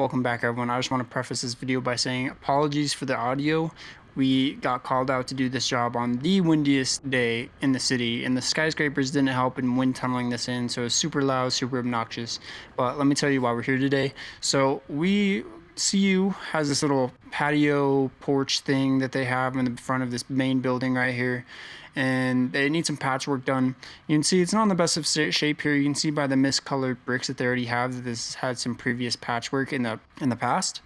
welcome back everyone. I just want to preface this video by saying apologies for the audio. We got called out to do this job on the windiest day in the city, and the skyscrapers didn't help in wind tunneling this in, so it's super loud, super obnoxious. But let me tell you why we're here today. So CU has this little patio porch thing that they have in the front of this main building right here, and they need some patchwork done. You can see it's not in the best of shape here. You can see by the miscolored bricks that they already have that this had some previous patchwork in the past.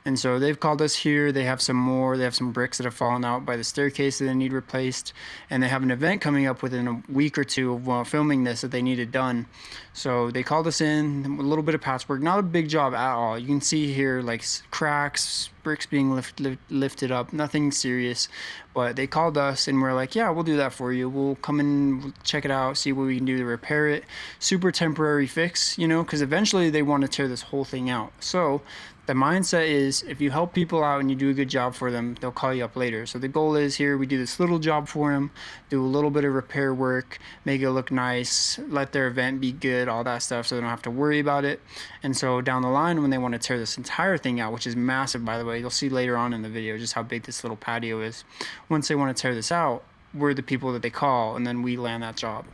And so they've called us here. They have some more. They have some bricks that have fallen out by the staircase that they need replaced. And they have an event coming up within a week or two of filming this that they needed done. So they called us in, a little bit of patchwork. Not a big job at all. You can see here like cracks, bricks being lifted up, nothing serious. But they called us and we're like, yeah, we'll do that for you. We'll come in, we'll check it out, see what we can do to repair it. Super temporary fix, you know, because eventually they want to tear this whole thing out. So the mindset is if you help people out and you do a good job for them, they'll call you up later. So the goal is here, we do this little job for them, do a little bit of repair work, make it look nice, let their event be good, all that stuff, so they don't have to worry about it. And so down the line, when they want to tear this entire thing out, which is massive, by the way, you'll see later on in the video just how big this little patio is. Once they want to tear this out, we're the people that they call, and then we land that job.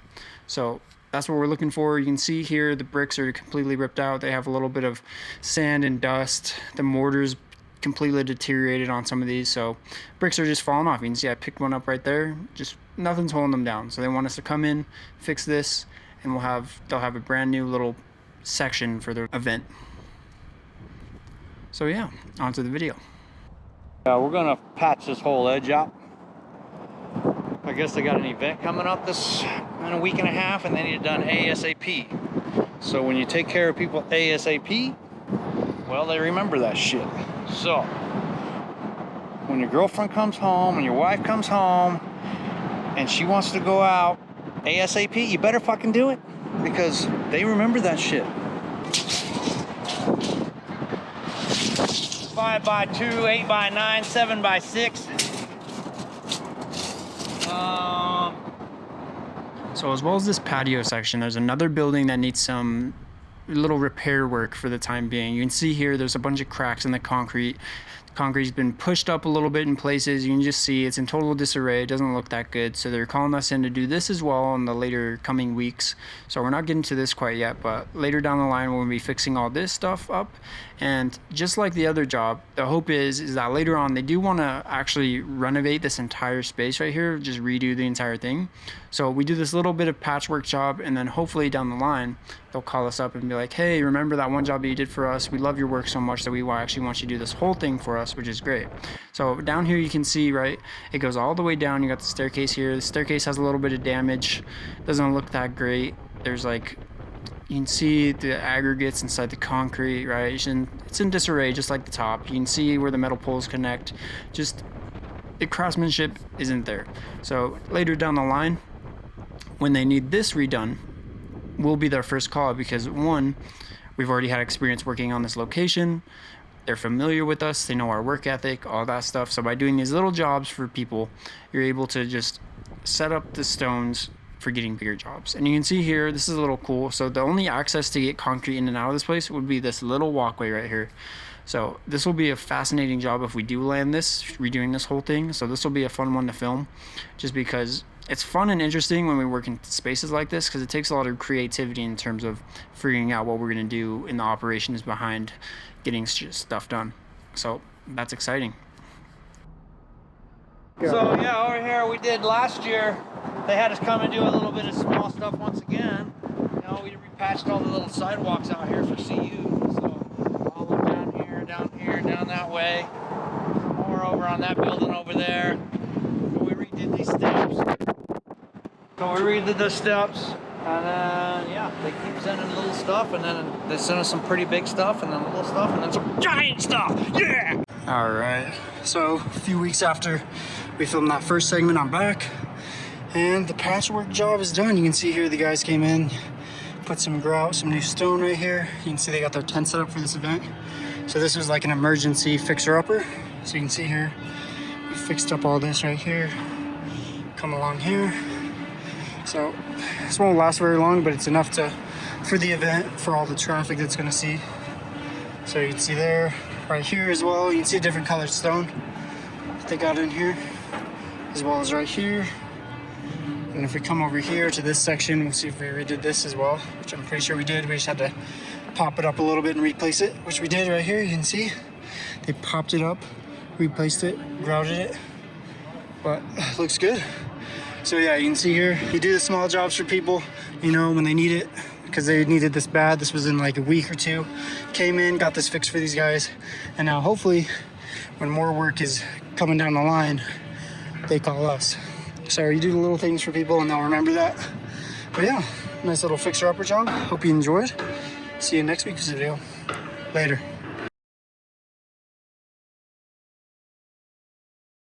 So that's what we're looking for. You can see here the bricks are completely ripped out. They have a little bit of sand and dust. The mortar's completely deteriorated on some of these, so bricks are just falling off. You can see I picked one up right there. Just nothing's holding them down. So they want us to come in, fix this, and they'll have a brand new little section for their event. So yeah, on to the video. We're gonna patch this whole edge up. I guess they got an event coming up in a week and a half, and they need it done ASAP. So when you take care of people ASAP, well, they remember that shit. So when your girlfriend comes home and your wife comes home and she wants to go out ASAP, you better fucking do it, because they remember that shit. 5x2, 8x9, 7x6. So as well as this patio section, there's another building that needs some little repair work for the time being. You can see here there's a bunch of cracks in the concrete. The concrete's been pushed up a little bit in places. You can just see it's in total disarray. It doesn't look that good. So they're calling us in to do this as well in the later coming weeks. So we're not getting to this quite yet, but later down the line we'll be fixing all this stuff up. And just like the other job, the hope is that later on they do want to actually renovate this entire space right here, just redo the entire thing. So we do this little bit of patchwork job, and then hopefully down the line they'll call us up and be like, hey, remember that one job that you did for us? We love your work so much that we actually want you to do this whole thing for us, which is great. So down here you can see, right, it goes all the way down. You got the staircase here. The staircase has a little bit of damage, doesn't look that great. There's like, you can see the aggregates inside the concrete, right? It's in disarray, just like the top. You can see where the metal poles connect. Just the craftsmanship isn't there. So later down the line, when they need this redone, we'll be their first call, because one, we've already had experience working on this location. They're familiar with us. They know our work ethic, all that stuff. So by doing these little jobs for people, you're able to just set up the stones for getting bigger jobs. And you can see here, this is a little cool. So the only access to get concrete in and out of this place would be this little walkway right here. So this will be a fascinating job if we do land this, redoing this whole thing. So this will be a fun one to film, just because it's fun and interesting when we work in spaces like this, because it takes a lot of creativity in terms of figuring out what we're going to do in the operations behind getting stuff done. So that's exciting. So yeah, over here we did last year. They had us come and do a little bit of small stuff once again. You know, we repatched all the little sidewalks out here for CU. So all of them down here, down that way. More over on that building over there. So we redid these steps. So we redid the steps, and then yeah, they keep sending little stuff, and then they send us some pretty big stuff, and then little stuff, and then some giant stuff. Yeah. All right. So a few weeks after we filmed that first segment, I'm back, and the patchwork job is done. You can see here the guys came in, put some grout, some new stone right here. You can see they got their tent set up for this event. So this was like an emergency fixer-upper. So you can see here, we fixed up all this right here. Come along here. So this won't last very long, but it's enough for the event, for all the traffic that's gonna see. So you can see there, right here as well, you can see a different colored stone that they got in here, as well as right here. And if we come over here to this section, we'll see if we redid this as well, which I'm pretty sure we did. We just had to pop it up a little bit and replace it, which we did right here. You can see they popped it up, replaced it, grouted it, but it looks good. So yeah, you can see here, you do the small jobs for people, you know, when they need it, because they needed this bad. This was in like a week or two. Came in, got this fixed for these guys, and now hopefully when more work is coming down the line, they call us. So you do the little things for people and they'll remember that. But yeah, nice little fixer-upper job. Hope you enjoyed. See you next week's video. Later.